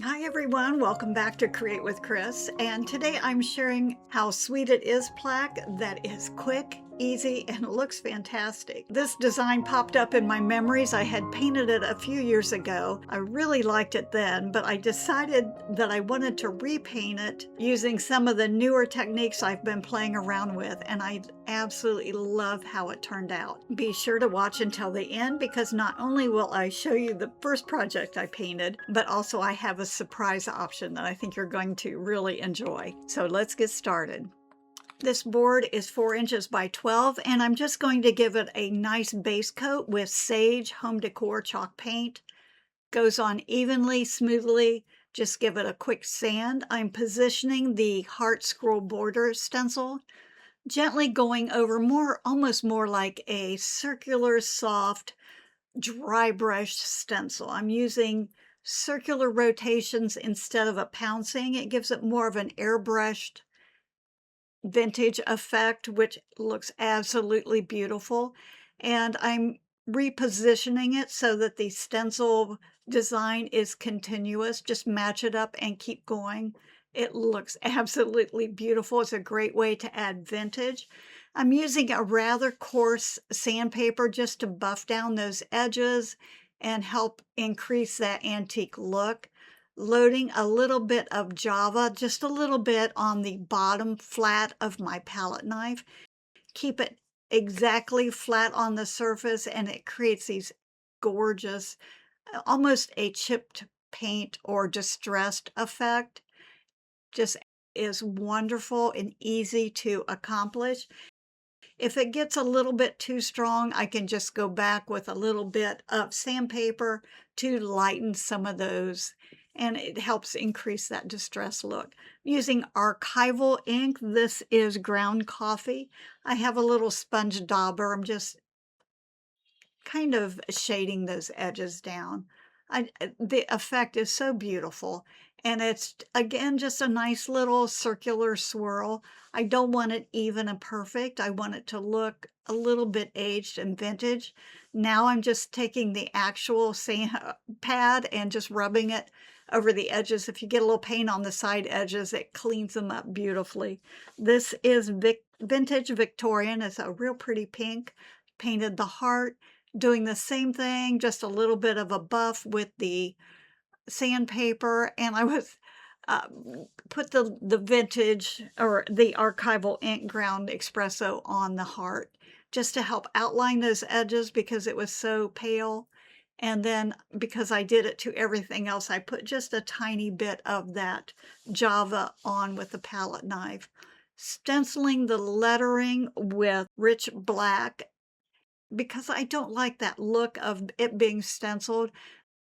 Hi everyone, welcome back to Create with Chris, and today I'm sharing how sweet it is plaque that is quick, easy, and looks fantastic. This design popped up in my memories. I had painted it a few years ago. I really liked it then, but I decided that I wanted to repaint it using some of the newer techniques I've been playing around with, and I absolutely love how it turned out. Be sure to watch until the end because not only will I show you the first project I painted, but also I have a surprise option that I think you're going to really enjoy. So let's get started. This board is 4 inches by 12, and I'm just going to give it a nice base coat with Sage Home Decor chalk paint. Goes on evenly, smoothly. Just give it a quick sand. I'm positioning the heart scroll border stencil, gently going over almost more like a circular, soft, dry brush stencil. I'm using circular rotations instead of a pouncing. It gives it more of an airbrushed vintage effect, which looks absolutely beautiful. And I'm repositioning it so that the stencil design is continuous. Just match it up and keep going. It looks absolutely beautiful. It's a great way to add vintage. I'm using a rather coarse sandpaper just to buff down those edges and help increase that antique look. Loading a little bit of Java, just a little bit on the bottom flat of my palette knife. Keep it exactly flat on the surface, and it creates these gorgeous, almost a chipped paint or distressed effect. Just is wonderful and easy to accomplish. If it gets a little bit too strong, I can just go back with a little bit of sandpaper to lighten some of those, and it helps increase that distress look. Using archival ink, this is ground coffee. I have a little sponge dauber. I'm just kind of shading those edges down. The effect is so beautiful, and it's, again, just a nice little circular swirl. I don't want it even and perfect. I want it to look a little bit aged and vintage. Now I'm just taking the actual sand pad and just rubbing it over the edges. If you get a little paint on the side edges, it cleans them up beautifully. This is Vintage Victorian. It's a real pretty pink. Painted the heart. Doing the same thing, just a little bit of a buff with the sandpaper, and I was uh, put the vintage or the archival ink ground espresso on the heart just to help outline those edges because it was so pale. And then because I did it to everything else, I put just a tiny bit of that Java on with the palette knife. Stenciling the lettering with rich black because I don't like that look of it being stenciled.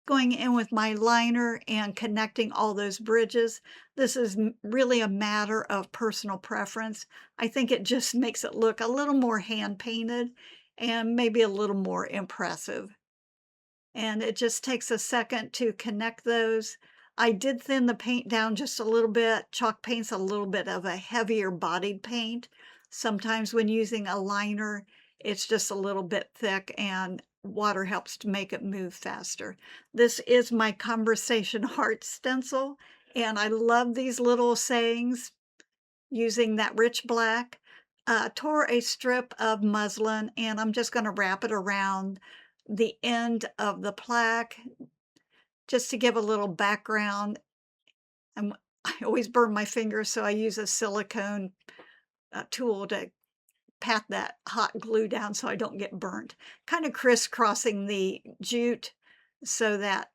Going in with my liner and connecting all those bridges. This is really a matter of personal preference. I think it just makes it look a little more hand painted and maybe a little more impressive. And it just takes a second to connect those. I did thin the paint down just a little bit. Chalk paint's a little bit of a heavier bodied paint. Sometimes when using a liner, it's just a little bit thick and water helps to make it move faster. This is my conversation heart stencil, and I love these little sayings using that rich black. Tore a strip of muslin, and I'm just going to wrap it around the end of the plaque just to give a little background. I always burn my fingers, so I use a silicone tool to pat that hot glue down so I don't get burnt. Kind of crisscrossing the jute so that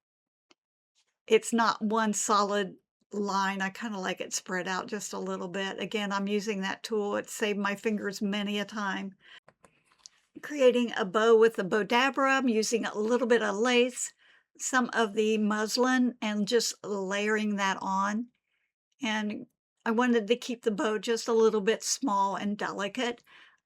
it's not one solid line. I kind of like it spread out just a little bit. Again, I'm using that tool. It saved my fingers many a time. Creating a bow with the Bodabra, I'm using a little bit of lace, some of the muslin, and just layering that on. And I wanted to keep the bow just a little bit small and delicate.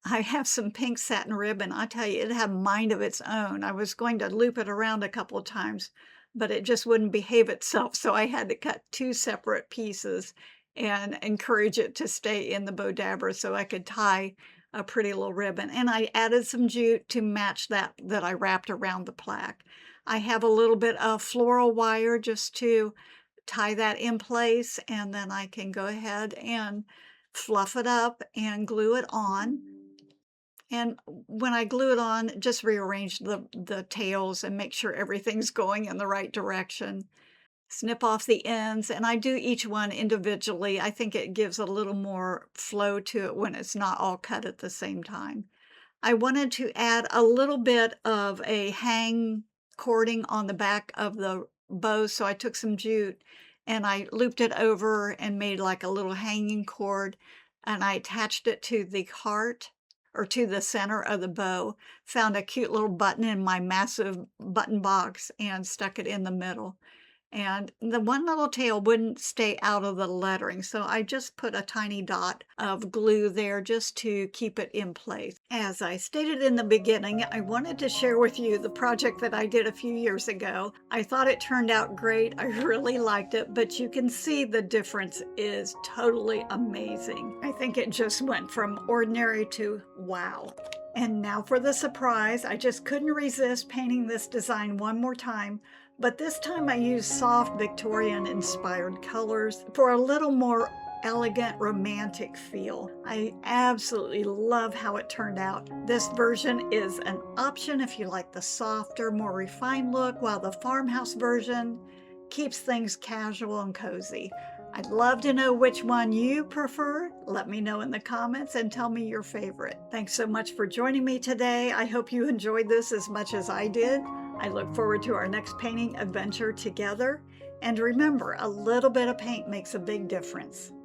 I have some pink satin ribbon. I tell you, it had a mind of its own. I was going to loop it around a couple of times, but it just wouldn't behave itself. So I had to cut two separate pieces and encourage it to stay in the Bodabra so I could tie a pretty little ribbon. And I added some jute to match that I wrapped around the plaque. I have a little bit of floral wire just to tie that in place, and then I can go ahead and fluff it up and glue it on. And when I glue it on, just rearrange the tails and make sure everything's going in the right direction. Snip off the ends, and I do each one individually. I think it gives a little more flow to it when it's not all cut at the same time. I wanted to add a little bit of a hang cording on the back of the bow, so I took some jute and I looped it over and made like a little hanging cord, and I attached it to the heart or to the center of the bow, found a cute little button in my massive button box and stuck it in the middle. And the one little tail wouldn't stay out of the lettering, so I just put a tiny dot of glue there just to keep it in place. As I stated in the beginning, I wanted to share with you the project that I did a few years ago. I thought it turned out great. I really liked it, but you can see the difference is totally amazing. I think it just went from ordinary to wow. And now for the surprise. I just couldn't resist painting this design one more time, but this time I used soft Victorian-inspired colors for a little more elegant, romantic feel. I absolutely love how it turned out. This version is an option if you like the softer, more refined look, while the farmhouse version keeps things casual and cozy. I'd love to know which one you prefer. Let me know in the comments and tell me your favorite. Thanks so much for joining me today. I hope you enjoyed this as much as I did. I look forward to our next painting adventure together. And remember, a little bit of paint makes a big difference.